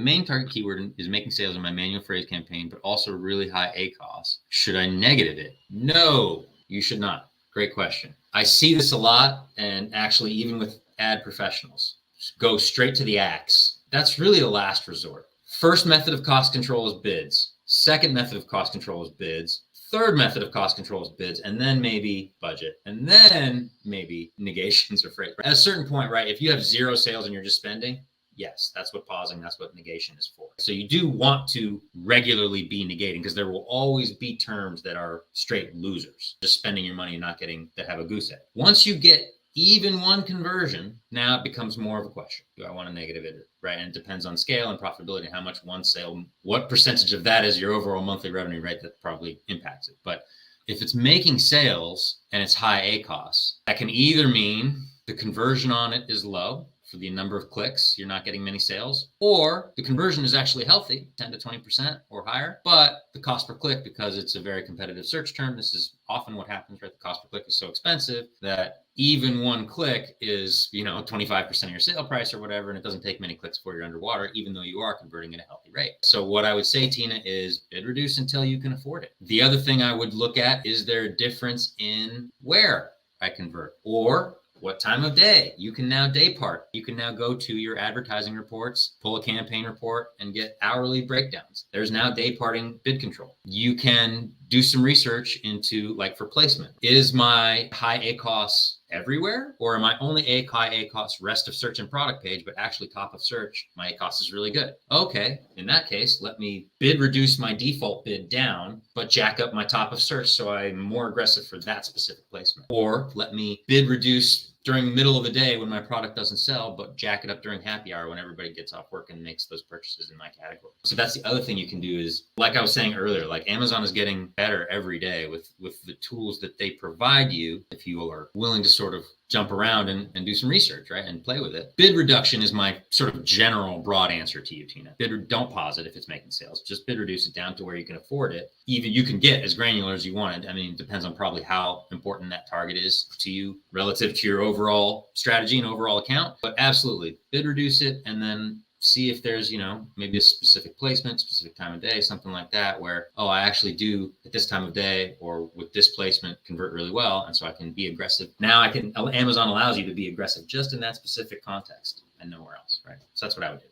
main target keyword is making sales in my manual phrase campaign, but also really high ACOS, should I negative it? No, you should not. Great question. I see this a lot, and actually even with ad professionals, go straight to the axe. That's really a last resort. First method of cost control is bids. Second method of cost control is bids. Third method of cost control is bids, and then maybe budget, and then maybe negations or freight. At a certain point, right, if you have zero sales and you're just spending, yes, that's what pausing, that's what negation is for. So you do want to regularly be negating, because there will always be terms that are straight losers, just spending your money and not getting, that have a goose egg. Once you get even one conversion, now it becomes more of a question. Do I want to negative it, right? And it depends on scale and profitability, how much one sale, what percentage of that is your overall monthly revenue, right? That probably impacts it. But if it's making sales and it's high ACOS, that can either mean the conversion on it is low, for the number of clicks, you're not getting many sales, or the conversion is actually healthy, 10 to 20% or higher, but the cost per click, because it's a very competitive search term, this is often what happens, right? The cost per click is so expensive that even one click is, 25% of your sale price or whatever, and it doesn't take many clicks before you're underwater, even though you are converting at a healthy rate. So what I would say, Tina, is bid reduce until you can afford it. The other thing I would look at, is there a difference in where I convert, or what time of day? You can now day part. You can now go to your advertising reports, pull a campaign report, and get hourly breakdowns. There's now day parting bid control. You can do some research into, like, for placement. Is my high ACOS everywhere, or am I only high ACOS rest of search and product page, but actually top of search, my ACOS is really good? Okay, in that case, let me bid reduce my default bid down, but jack up my top of search so I'm more aggressive for that specific placement. Or let me bid reduce during the middle of the day when my product doesn't sell, but jack it up during happy hour when everybody gets off work and makes those purchases in my category. So that's the other thing you can do is, like I was saying earlier, like Amazon is getting better every day with the tools that they provide you, if you are willing to sort of jump around and do some research, right? And play with it. Bid reduction is my sort of general broad answer to you, Tina. Don't pause it if it's making sales. Just bid reduce it down to where you can afford it. Even you can get as granular as you want it. I mean, it depends on probably how important that target is to you relative to your overall strategy and overall account. But absolutely, bid reduce it, and then see if there's, maybe a specific placement, specific time of day, something like that, where, I actually do at this time of day or with this placement convert really well. And so I can be aggressive. Now Amazon allows you to be aggressive just in that specific context and nowhere else, right? So that's what I would do.